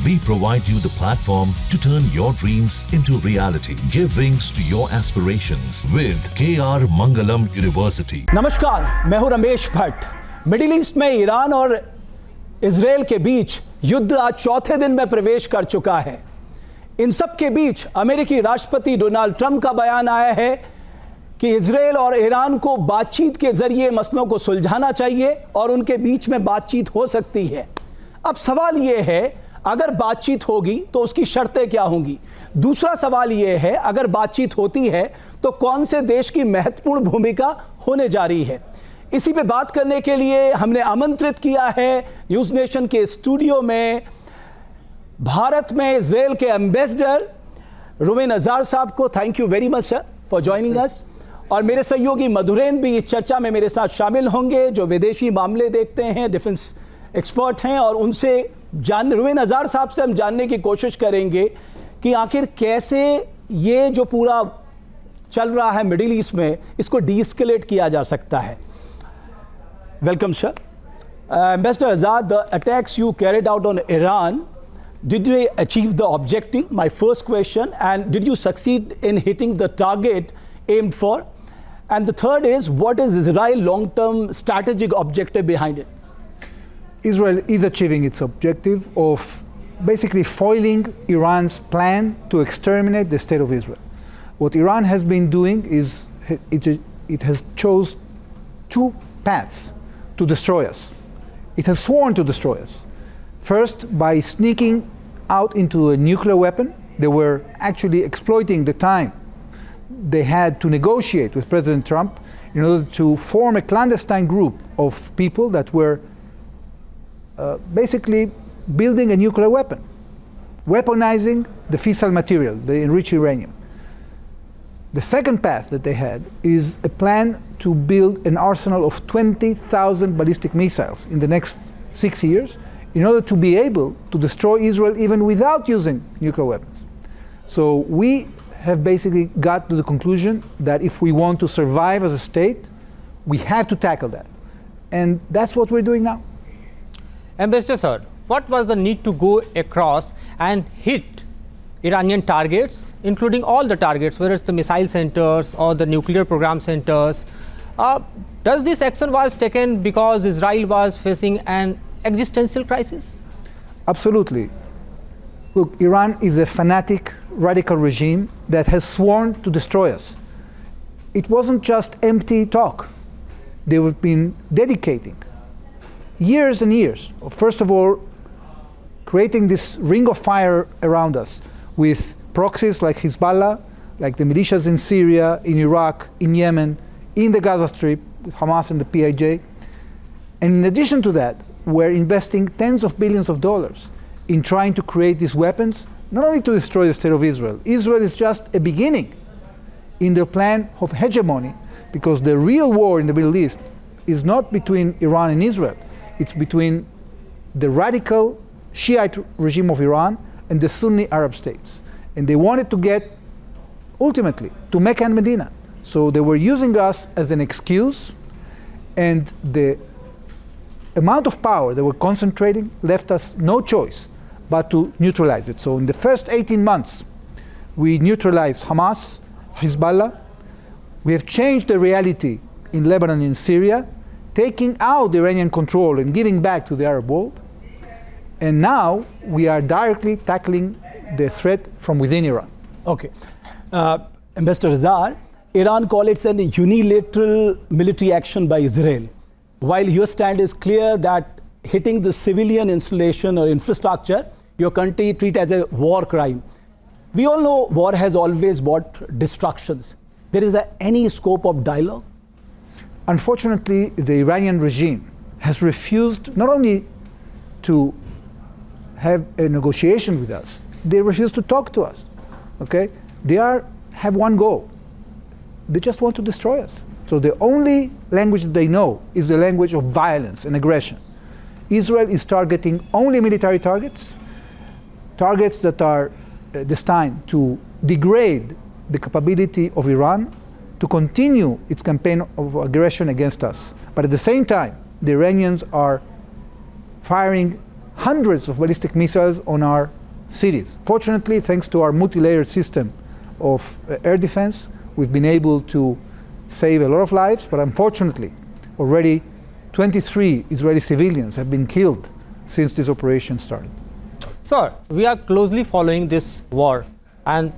we provide you the platform to turn your dreams into reality. Give wings to your aspirations with KR Mangalam University. नमस्कार, मैं हूं Ramesh Bhatt. Middle east में Iran और Israel के बीच युद्ध आज चौथे दिन में प्रवेश कर चुका है। इन सब के बीच अमेरिकी राष्ट्रपति डोनाल्ड ट्रंप का बयान आया है कि इजराइल और ईरान को बातचीत के जरिए मसलों को सुलझाना चाहिए और उनके बीच में बातचीत हो सकती है। अब सवाल यह है, अगर बातचीत होगी तो उसकी शर्तें क्या होंगी? दूसरा सवाल यह है, अगर बातचीत होती है तो कौन से देश की महत्वपूर्ण भूमिका होने जा रही है? इसी पे बात करने के लिए हमने आमंत्रित किया है न्यूज़ नेशन के स्टूडियो में भारत में इजराइल के एम्बेसडर रूवेन अजार साहब को। Thank you very much sir for joining us. और मेरे सहयोगी मधुरेन भी इस चर्चा में मेरे साथ शामिल होंगे, जो विदेशी मामले देखते हैं, डिफेंस एक्सपर्ट हैं, और उनसे रूवेन अजार साहब से हम जानने की कोशिश करेंगे कि आखिर कैसे ये जो पूरा चल रहा है मिडिल ईस्ट में, इसको डीएस्केलेट किया जा सकता है। Welcome sir. Ambassador Azar, the attacks you carried out on Iran, did they achieve the objective? My first question. And did you succeed in hitting the target aimed for? And the third is, what is Israel's long-term strategic objective behind it? Israel is achieving its objective of basically foiling Iran's plan to exterminate the state of Israel. What Iran has been doing is it has chose two paths to destroy us. It has sworn to destroy us. First, by sneaking out into a nuclear weapon. They were actually exploiting the time they had to negotiate with President Trump in order to form a clandestine group of people that were basically building a nuclear weapon, weaponizing the fissile material, the enriched uranium. The second path that they had is a plan to build an arsenal of 20,000 ballistic missiles in the next 6 years, in order to be able to destroy Israel even without using nuclear weapons. So we have basically got to the conclusion that if we want to survive as a state, we have to tackle that. And that's what we're doing now. Ambassador sir, what was the need to go across and hit Iranian targets, including all the targets, whether it's the missile centers or the nuclear program centers? Does this action was taken because Israel was facing an existential crisis? Absolutely. Look, Iran is a fanatic, radical regime that has sworn to destroy us. It wasn't just empty talk. They have been dedicating years and years of, first of all, creating this ring of fire around us with proxies like Hezbollah, like the militias in Syria, in Iraq, in Yemen, in the Gaza Strip, with Hamas and the PIJ. And in addition to that, we're investing tens of billions of dollars in trying to create these weapons, not only to destroy the state of Israel. Israel is just a beginning in their plan of hegemony, because the real war in the Middle East is not between Iran and Israel. It's between the radical Shiite regime of Iran and the Sunni Arab states. And they wanted to get, ultimately, to Mecca and Medina. So they were using us as an excuse, and the amount of power they were concentrating left us no choice but to neutralize it. So in the first 18 months, we neutralized Hamas, Hezbollah. We have changed the reality in Lebanon and Syria, taking out the Iranian control and giving back to the Arab world. And now we are directly tackling the threat from within Iran. Okay. Ambassador Azar, Iran called it an unilateral military action by Israel, while your stand is clear that hitting the civilian installation or infrastructure, your country treat as a war crime. We all know war has always brought destructions. There is any scope of dialogue? Unfortunately, the Iranian regime has refused not only to have a negotiation with us, they refuse to talk to us. Okay? They have one goal. They just want to destroy us. So the only language that they know is the language of violence and aggression. Israel is targeting only military targets that are destined to degrade the capability of Iran to continue its campaign of aggression against us. But at the same time, the Iranians are firing hundreds of ballistic missiles on our cities. Fortunately, thanks to our multi-layered system of air defense, we've been able to save a lot of lives, but unfortunately, already 23 Israeli civilians have been killed since this operation started. Sir, we are closely following this war, and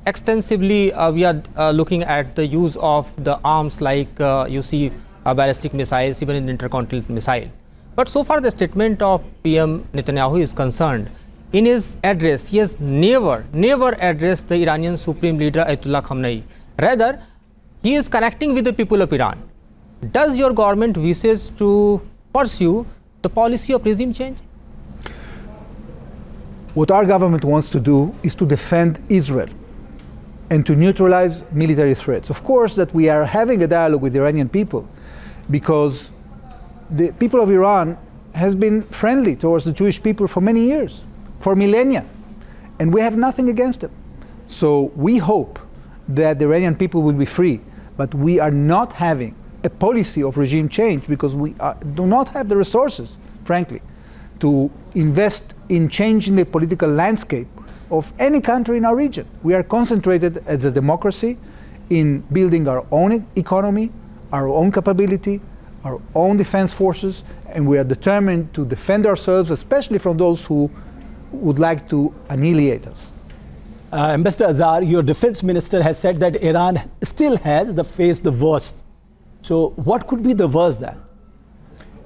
extensively we are looking at the use of the arms like you see ballistic missiles, even in intercontinental missile. But so far the statement of PM Netanyahu is concerned, in his address, he has never addressed the Iranian Supreme Leader Ayatollah Khamenei. Rather, he is connecting with the people of Iran. Does your government wishes to pursue the policy of regime change? What our government wants to do is to defend Israel and to neutralize military threats. Of course, that we are having a dialogue with the Iranian people because the people of Iran has been friendly towards the Jewish people for many years, for millennia, and we have nothing against them. So we hope that the Iranian people will be free, but we are not having a policy of regime change because we do not have the resources, frankly, to invest in changing the political landscape of any country in our region. We are concentrated as a democracy in building our own economy, our own capability, our own defense forces, and we are determined to defend ourselves, especially from those who would like to annihilate us. Ambassador Azar, your defense minister has said that Iran still has faced the worst. So what could be the worst then?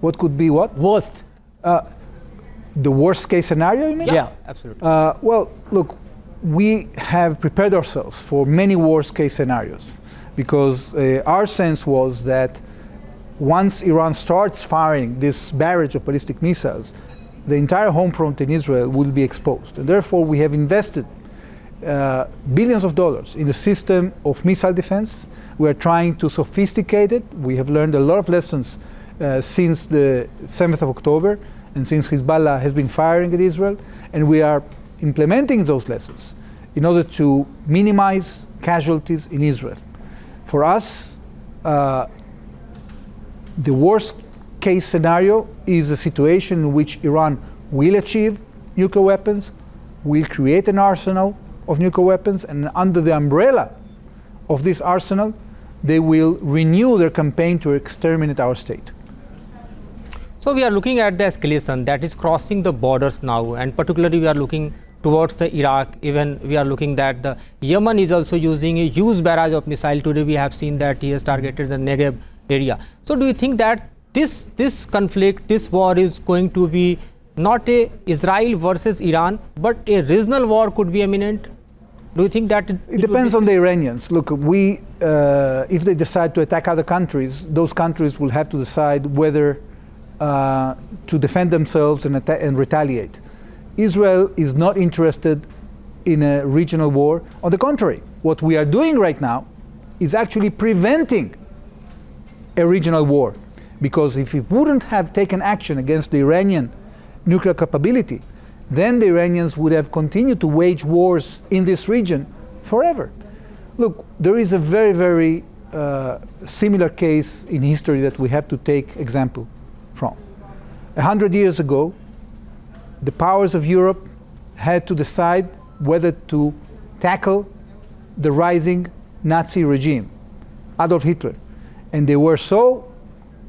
What could be what? Worst. The worst case scenario, you mean? Yeah. Absolutely. Well, look, we have prepared ourselves for many worst case scenarios because our sense was that once Iran starts firing this barrage of ballistic missiles, the entire home front in Israel will be exposed. And therefore, we have invested billions of dollars in a system of missile defense. We are trying to sophisticate it. We have learned a lot of lessons since the 7th of October and since Hezbollah has been firing at Israel. And we are implementing those lessons in order to minimize casualties in Israel. For us, the worst case scenario is a situation in which Iran will achieve nuclear weapons, will create an arsenal of nuclear weapons, and under the umbrella of this arsenal, they will renew their campaign to exterminate our state. So we are looking at the escalation that is crossing the borders now, and particularly we are looking towards the Iraq. Even we are looking that the Yemen is also using a huge barrage of missile. Today we have seen that he has targeted the Negev area. So do you think that this conflict, this war is going to be not a Israel versus Iran, but a regional war could be imminent? Do you think that it depends on the Iranians? Look, if they decide to attack other countries, those countries will have to decide whether to defend themselves and retaliate. Israel is not interested in a regional war. On the contrary, what we are doing right now is actually preventing a regional war. Because if we wouldn't have taken action against the Iranian nuclear capability, then the Iranians would have continued to wage wars in this region forever. Look, there is a very, very similar case in history that we have to take example from. 100 years ago, the powers of Europe had to decide whether to tackle the rising Nazi regime, Adolf Hitler. And they were so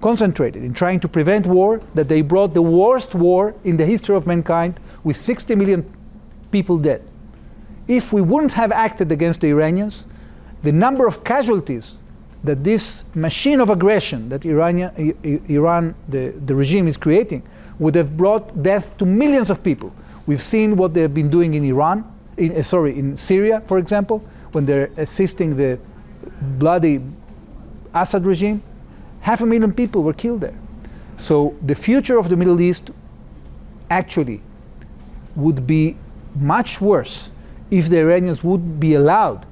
concentrated in trying to prevent war that they brought the worst war in the history of mankind with 60 million people dead. If we wouldn't have acted against the Iranians, the number of casualties that this machine of aggression that Iran, the regime is creating, would have brought death to millions of people. We've seen what they've been doing in in Syria, for example, when they're assisting the bloody Assad regime. 500,000 people were killed there. So the future of the Middle East actually would be much worse if the Iranians would be allowed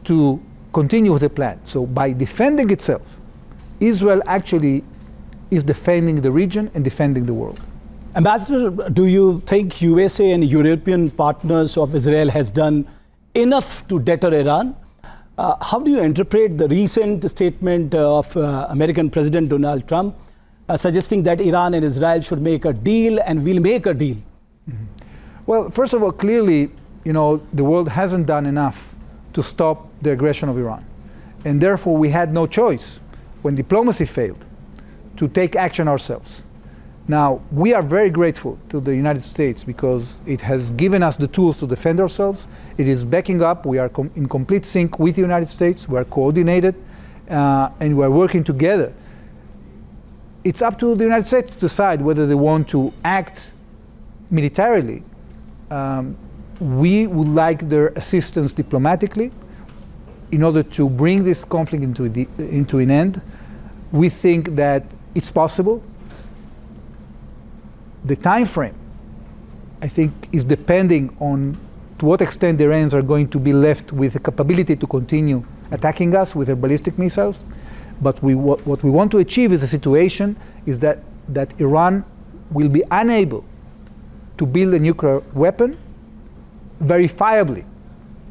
to continue with the plan. So by defending itself, Israel actually is defending the region and defending the world. Ambassador, do you think USA and European partners of Israel has done enough to deter Iran? How do you interpret the recent statement of American President Donald Trump suggesting that Iran and Israel should make a deal and we'll make a deal. Well, first of all, clearly, the world hasn't done enough to stop the aggression of Iran. And therefore, we had no choice, when diplomacy failed, to take action ourselves. Now, we are very grateful to the United States because it has given us the tools to defend ourselves. It is backing up. We are in complete sync with the United States. We are coordinated, and we are working together. It's up to the United States to decide whether they want to act militarily. We would like their assistance diplomatically in order to bring this conflict into an end. We think that it's possible. The time frame, I think, is depending on to what extent the Iranians are going to be left with the capability to continue attacking us with their ballistic missiles. But what we want to achieve is a situation is that Iran will be unable to build a nuclear weapon verifiably,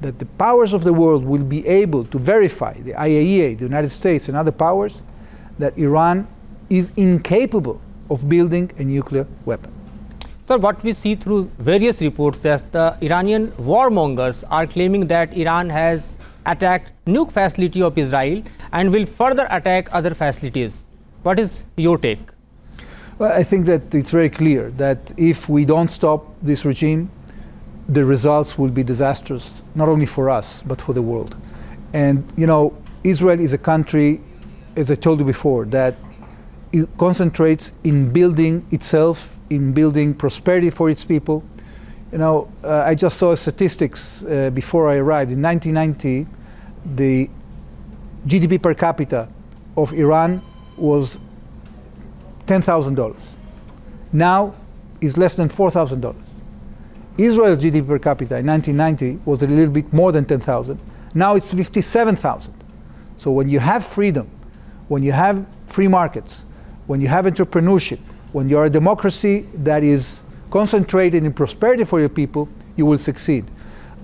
that the powers of the world will be able to verify, the IAEA, the United States and other powers, that Iran is incapable of building a nuclear weapon. So what we see through various reports that the Iranian warmongers are claiming that Iran has attacked nuke facility of Israel and will further attack other facilities. What is your take? Well, I think that it's very clear that if we don't stop this regime, the results will be disastrous, not only for us, but for the world. And, Israel is a country, as I told you before, that it concentrates in building itself, in building prosperity for its people. I just saw statistics before I arrived. In 1990, the GDP per capita of Iran was $10,000. Now is less than $4,000. Israel's GDP per capita in 1990 was a little bit more than 10,000. Now it's 57,000. So when you have freedom, when you have free markets, when you have entrepreneurship, when you are a democracy that is concentrated in prosperity for your people, you will succeed.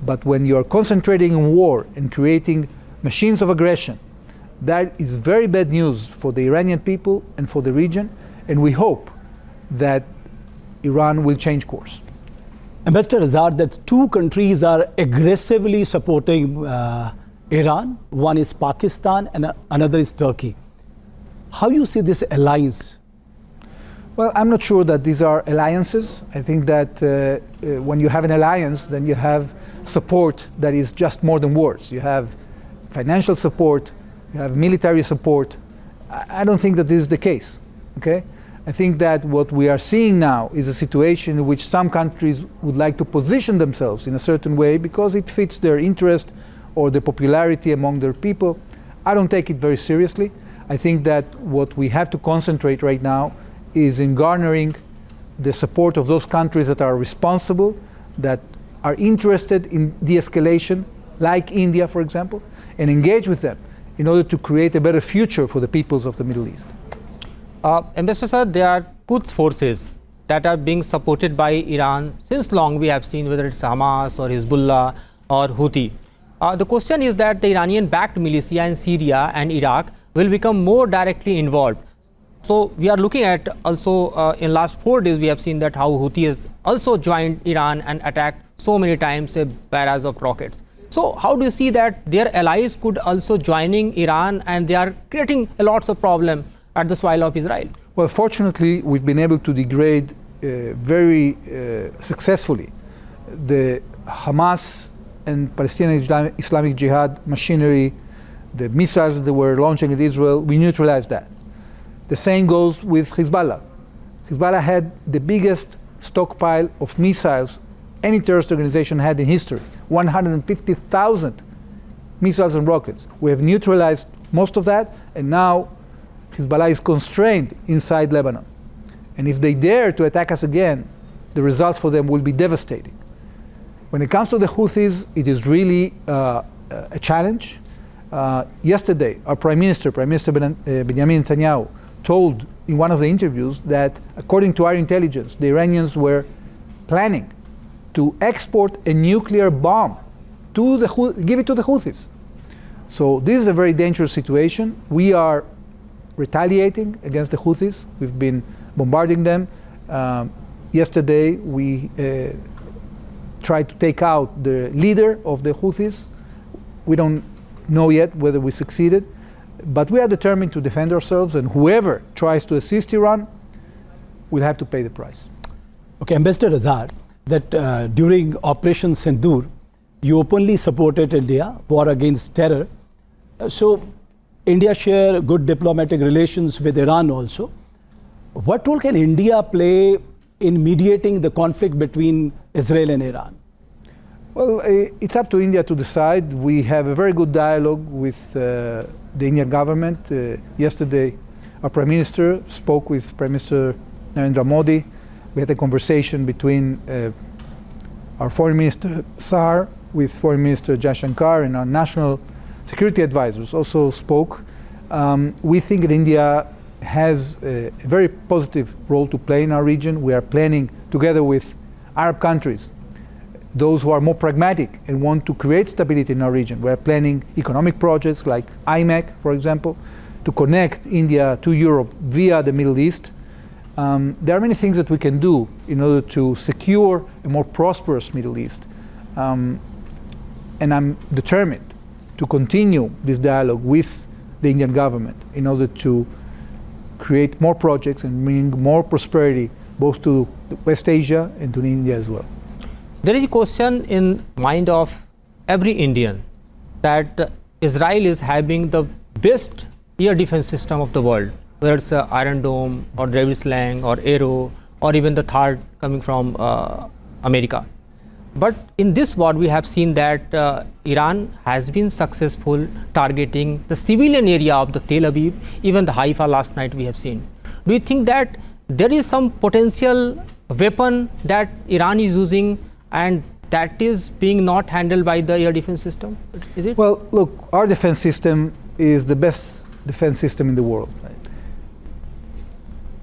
But when you are concentrating in war and creating machines of aggression, that is very bad news for the Iranian people and for the region, and we hope that Iran will change course. Ambassador Azar, that two countries are aggressively supporting Iran. One is Pakistan and another is Turkey. How do you see this alliance? Well, I'm not sure that these are alliances. I think that when you have an alliance, then you have support that is just more than words. You have financial support, you have military support. I don't think that this is the case, okay? I think that what we are seeing now is a situation in which some countries would like to position themselves in a certain way because it fits their interest or the popularity among their people. I don't take it very seriously. I think that what we have to concentrate right now is in garnering the support of those countries that are responsible, that are interested in de-escalation, like India, for example, and engage with them in order to create a better future for the peoples of the Middle East. Ambassador sir, there are Quds forces that are being supported by Iran since long. We have seen whether it's Hamas or Hezbollah or Houthi. The question is that the Iranian-backed militia in Syria and Iraq will become more directly involved. So we are looking at also in last 4 days we have seen that how Houthi has also joined Iran and attacked so many times a barrage of rockets. So how do you see that their allies could also joining Iran and they are creating a lots of problem at the soil of Israel? Well, fortunately, we've been able to degrade very successfully the Hamas and Palestinian Islamic Jihad machinery, the missiles that they were launching at Israel. We neutralized that. The same goes with Hezbollah. Hezbollah had the biggest stockpile of missiles any terrorist organization had in history, 150,000 missiles and rockets. We have neutralized most of that, and now Hezbollah is constrained inside Lebanon. And if they dare to attack us again, the results for them will be devastating. When it comes to the Houthis, it is really a challenge. Yesterday, our Prime Minister Benjamin Netanyahu, told in one of the interviews that according to our intelligence, the Iranians were planning to export a nuclear bomb to give it to the Houthis. So this is a very dangerous situation. We are retaliating against the Houthis. We've been bombarding them. Yesterday, we tried to take out the leader of the Houthis. We don't know yet whether we succeeded, but we are determined to defend ourselves, and whoever tries to assist Iran will have to pay the price. Okay, Ambassador Azar, that during Operation Sindoor, you openly supported India, war against terror. So India share good diplomatic relations with Iran also. What role can India play in mediating the conflict between Israel and Iran? Well, it's up to India to decide. We have a very good dialogue with the Indian government. Yesterday, our Prime Minister spoke with Prime Minister Narendra Modi. We had a conversation between our Foreign Minister Sar with Foreign Minister Jaishankar, and our national security advisors also spoke. We think that India has a very positive role to play in our region. We are planning, together with Arab countries, those who are more pragmatic and want to create stability in our region. We are planning economic projects like IMEC, for example, to connect India to Europe via the Middle East. There are many things that we can do in order to secure a more prosperous Middle East. And I'm determined to continue this dialogue with the Indian government in order to create more projects and bring more prosperity both to West Asia and to India as well. There is a question in mind of every Indian that Israel is having the best air defense system of the world, whether it's Iron Dome or David Sling or Arrow or even the third coming from America. But in this war, we have seen that Iran has been successful targeting the civilian area of the Tel Aviv, even the Haifa last night we have seen. Do you think that there is some potential weapon that Iran is using and that is being not handled by the air defense system? Is it? Well, look, our defense system is the best defense system in the world. Right.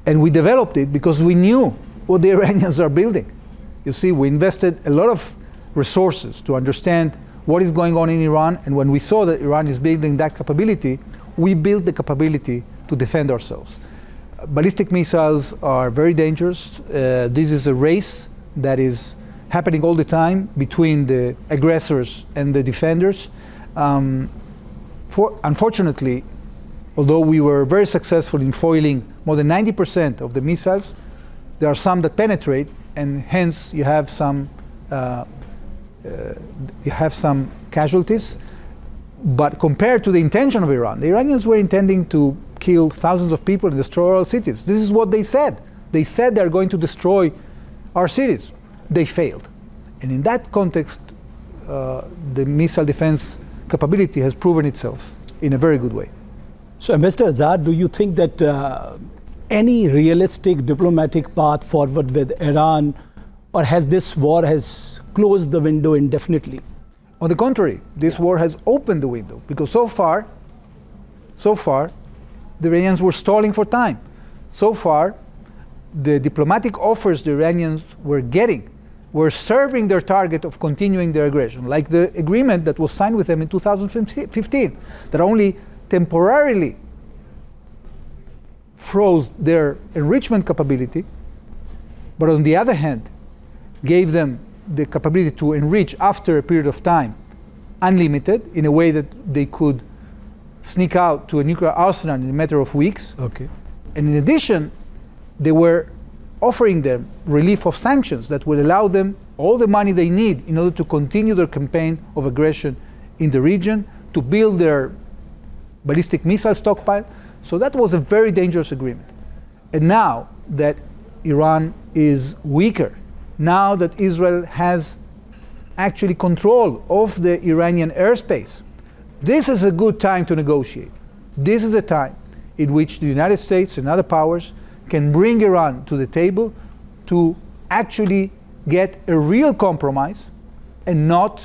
And we developed it because we knew what the Iranians are building. You see, we invested a lot of resources to understand what is going on in Iran, and when we saw that Iran is building that capability, we built the capability to defend ourselves. Ballistic missiles are very dangerous. This is a race that is happening all the time between the aggressors and the defenders. Unfortunately, although we were very successful in foiling more than 90% of the missiles, there are some that penetrate, and hence you have some casualties. But compared to the intention of Iran, the Iranians were intending to kill thousands of people and destroy our cities. This is what they said. They said they're going to destroy our cities. They failed. And in that context, the missile defense capability has proven itself in a very good way. So, Ambassador Azar, do you think that any realistic diplomatic path forward with Iran, or has this war has closed the window indefinitely? On the contrary, this war has opened the window, because so far, the Iranians were stalling for time. So far, the diplomatic offers the Iranians were getting were serving their target of continuing their aggression, like the agreement that was signed with them in 2015, that only temporarily froze their enrichment capability, but on the other hand, gave them the capability to enrich after a period of time, unlimited, in a way that they could sneak out to a nuclear arsenal in a matter of weeks. Okay. And in addition, they were offering them relief of sanctions that will allow them all the money they need in order to continue their campaign of aggression in the region, to build their ballistic missile stockpile. So that was a very dangerous agreement. And now that Iran is weaker, now that Israel has actually control of the Iranian airspace, this is a good time to negotiate. This is a time in which the United States and other powers can bring Iran to the table to actually get a real compromise and not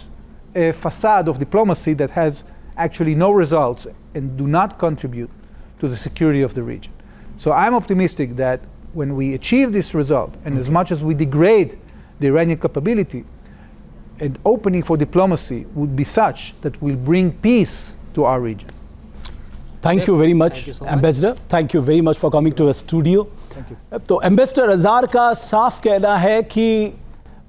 a facade of diplomacy that has actually no results and do not contribute to the security of the region. So I'm optimistic that when we achieve this result, and as much as we degrade the Iranian capability, an opening for diplomacy would be such that will bring peace to our region. Thank you very much, Ambassador. Thank you very much for coming to a studio. Thank you. तो ambassador azar का साफ कहना है कि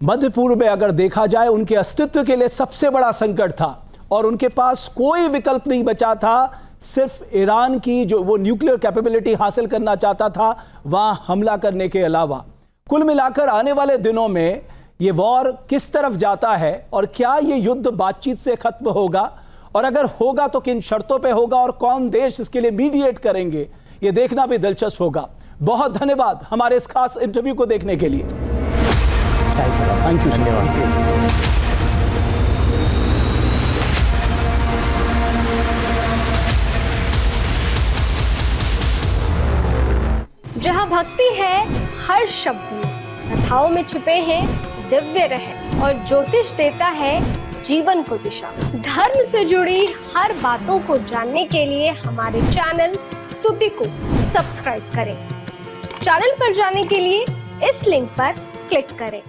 मध्य पूर्व में अगर देखा जाए उनके अस्तित्व के लिए सबसे बड़ा संकट था और उनके पास कोई विकल्प नहीं बचा था, सिर्फ ईरान की जो वो न्यूक्लियर कैपेबिलिटी हासिल करना चाहता था वहां हमला करने के अलावा। कुल मिलाकर आने वाले दिनों में ये वॉर किस तरफ जाता है और क्या ये युद्ध बातचीत से खत्म होगा, और अगर होगा तो किन शर्तों पे होगा और कौन देश इसके लिए मीडिएट करेंगे, ये देखना भी दिलचस्प होगा। बहुत धन्यवाद हमारे इस खास इंटरव्यू को देखने के लिए। Thank you. जहाँ भक्ति है हर शब्द में, कथाओं में छुपे हैं दिव्य रहस्य और ज्योतिष देता है जीवन को दिशा। धर्म से जुड़ी हर बातों को जानने के लिए हमारे चैनल स्तुति को सब्सक्राइब करें। चैनल पर जाने के लिए इस लिंक पर क्लिक करें।